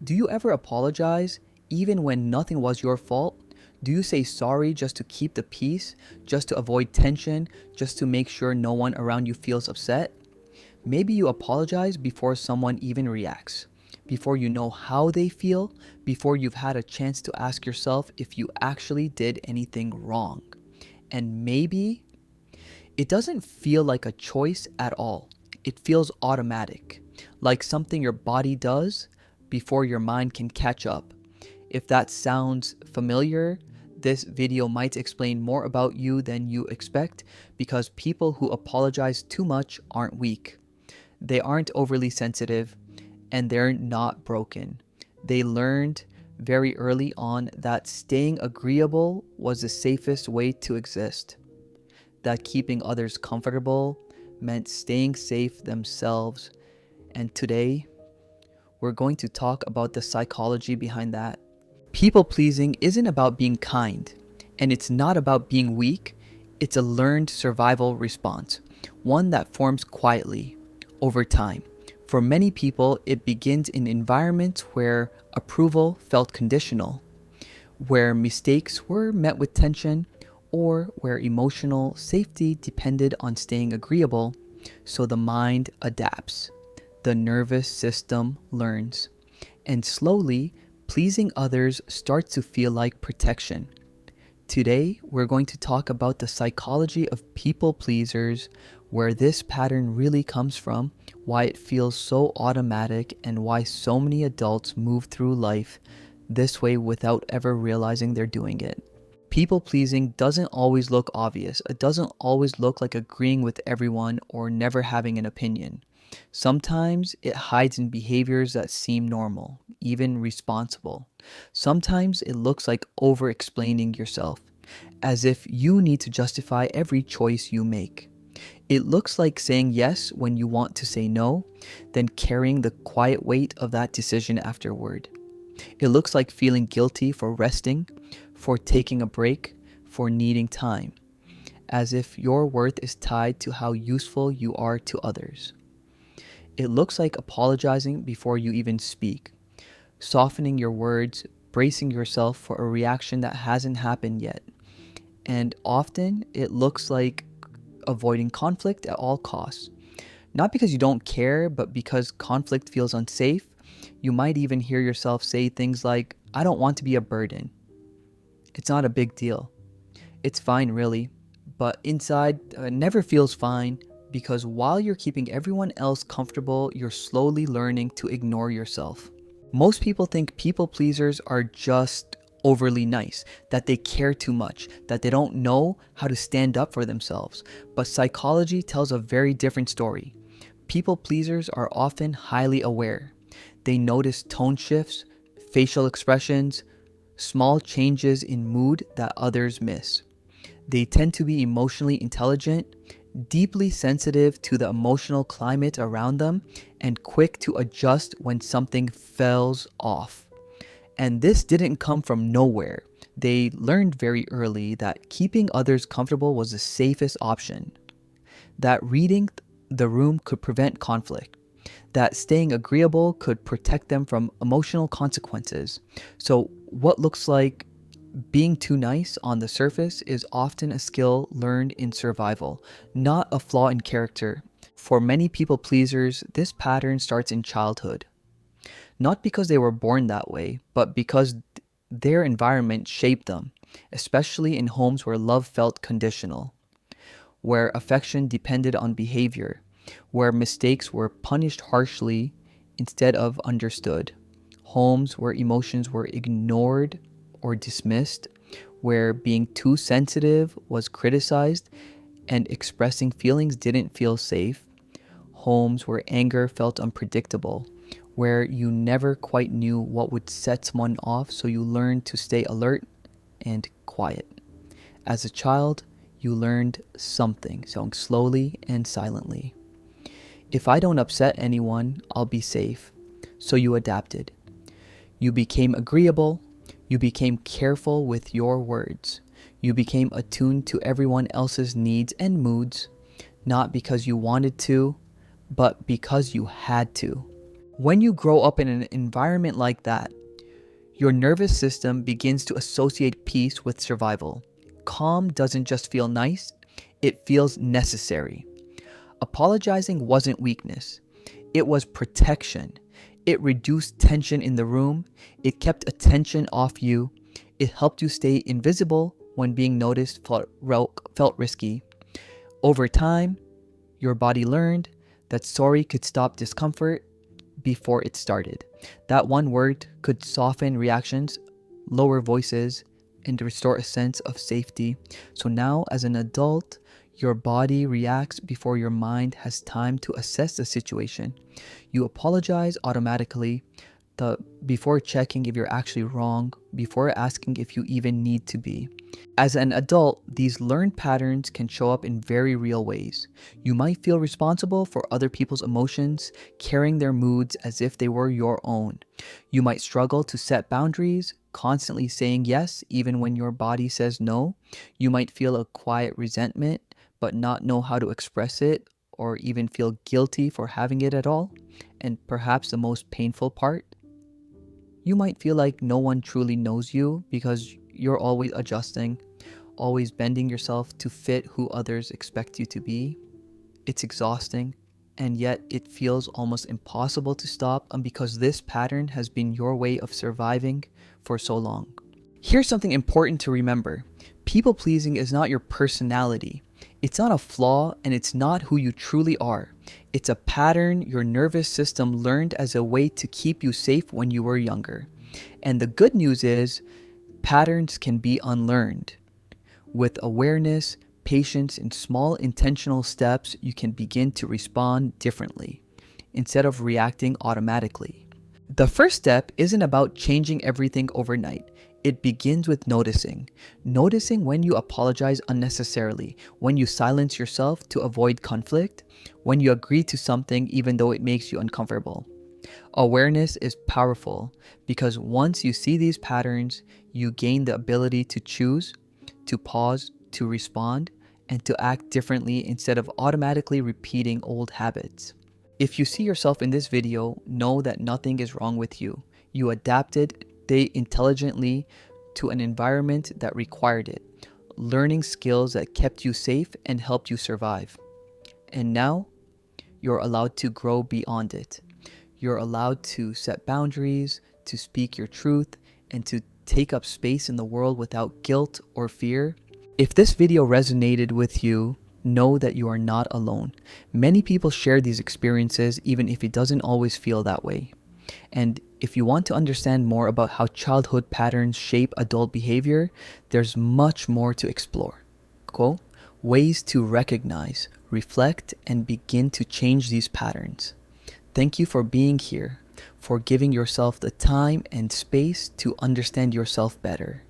Do you ever apologize even when nothing was your fault? Do you say sorry just to keep the peace, just to avoid tension, just to make sure no one around you feels upset? Maybe you apologize before someone even reacts, before you know how they feel, before you've had a chance to ask yourself if you actually did anything wrong. And maybe it doesn't feel like a choice at all. It feels automatic, like something your body does before your mind can catch up. If that sounds familiar, this video might explain more about you than you expect, because people who apologize too much aren't weak. They aren't overly sensitive, and they're not broken. They learned very early on that staying agreeable was the safest way to exist, that keeping others comfortable meant staying safe themselves. And today, we're going to talk about the psychology behind that. People pleasing isn't about being kind, and it's not about being weak. It's a learned survival response, one that forms quietly over time. For many people, it begins in environments where approval felt conditional, where mistakes were met with tension, or where emotional safety depended on staying agreeable. So the mind adapts, the nervous system learns, and slowly, pleasing others starts to feel like protection. Today, we're going to talk about the psychology of people pleasers, where this pattern really comes from, why it feels so automatic, and why so many adults move through life this way without ever realizing they're doing it. People pleasing doesn't always look obvious. It doesn't always look like agreeing with everyone or never having an opinion. Sometimes it hides in behaviors that seem normal, even responsible. Sometimes it looks like over explaining yourself, as if you need to justify every choice you make. It looks like saying yes when you want to say no, then carrying the quiet weight of that decision afterward. It looks like feeling guilty for resting, for taking a break, for needing time, as if your worth is tied to how useful you are to others. It looks like apologizing before you even speak, softening your words, bracing yourself for a reaction that hasn't happened yet. And often it looks like avoiding conflict at all costs. Not because you don't care, but because conflict feels unsafe. You might even hear yourself say things like, "I don't want to be a burden." It's not a big deal. It's fine, really. But inside, it never feels fine, because while you're keeping everyone else comfortable, you're slowly learning to ignore yourself. Most people think people pleasers are just overly nice, that they care too much, that they don't know how to stand up for themselves. But psychology tells a very different story. People pleasers are often highly aware. They notice tone shifts, facial expressions, small changes in mood that others miss. They tend to be emotionally intelligent, deeply sensitive to the emotional climate around them, and quick to adjust when something falls off. And this didn't come from nowhere. They learned very early that keeping others comfortable was the safest option, that reading the room could prevent conflict, that staying agreeable could protect them from emotional consequences. So, what looks like being too nice on the surface is often a skill learned in survival, not a flaw in character. For many people pleasers, this pattern starts in childhood. Not because they were born that way, but because their environment shaped them, especially in homes where love felt conditional, where affection depended on behavior, where mistakes were punished harshly instead of understood, homes where emotions were ignored or dismissed, where being too sensitive was criticized and expressing feelings didn't feel safe, homes where anger felt unpredictable, where you never quite knew what would set someone off, so you learned to stay alert and quiet. As a child, you learned something, so slowly and silently. If I don't upset anyone, I'll be safe. So you adapted. You became agreeable. You became careful with your words. You became attuned to everyone else's needs and moods, not because you wanted to, but because you had to. When you grow up in an environment like that, your nervous system begins to associate peace with survival. Calm doesn't just feel nice, it feels necessary. Apologizing wasn't weakness, it was protection. It reduced tension in the room, it kept attention off you, it helped you stay invisible when being noticed felt risky. Over time, your body learned that sorry could stop discomfort before it started. That one word could soften reactions, lower voices, and restore a sense of safety. So now, as an adult, your body reacts before your mind has time to assess the situation. You apologize automatically, before checking if you're actually wrong, before asking if you even need to be. As an adult, these learned patterns can show up in very real ways. You might feel responsible for other people's emotions, carrying their moods as if they were your own. You might struggle to set boundaries, constantly saying yes even when your body says no. You might feel a quiet resentment, but not know how to express it, or even feel guilty for having it at all. And perhaps the most painful part, you might feel like no one truly knows you because you're always adjusting, always bending yourself to fit who others expect you to be. It's exhausting, and yet it feels almost impossible to stop, because this pattern has been your way of surviving for so long. Here's something important to remember. People pleasing is not your personality. It's not a flaw, and it's not who you truly are. It's a pattern your nervous system learned as a way to keep you safe when you were younger. And the good news is, patterns can be unlearned. With awareness, patience, and small intentional steps, you can begin to respond differently, instead of reacting automatically. The first step isn't about changing everything overnight. It begins with noticing. Noticing when you apologize unnecessarily, when you silence yourself to avoid conflict, when you agree to something even though it makes you uncomfortable. Awareness is powerful because once you see these patterns, you gain the ability to choose, to pause, to respond, and to act differently instead of automatically repeating old habits. If you see yourself in this video, know that nothing is wrong with you. You adapted intelligently to an environment that required it, learning skills that kept you safe and helped you survive. And now, you're allowed to grow beyond it. You're allowed to set boundaries, to speak your truth, and to take up space in the world without guilt or fear. If this video resonated with you, know that you are not alone. Many people share these experiences even if it doesn't always feel that way. And if you want to understand more about how childhood patterns shape adult behavior, there's much more to explore. Cool? Ways to recognize, reflect, and begin to change these patterns. Thank you for being here, for giving yourself the time and space to understand yourself better.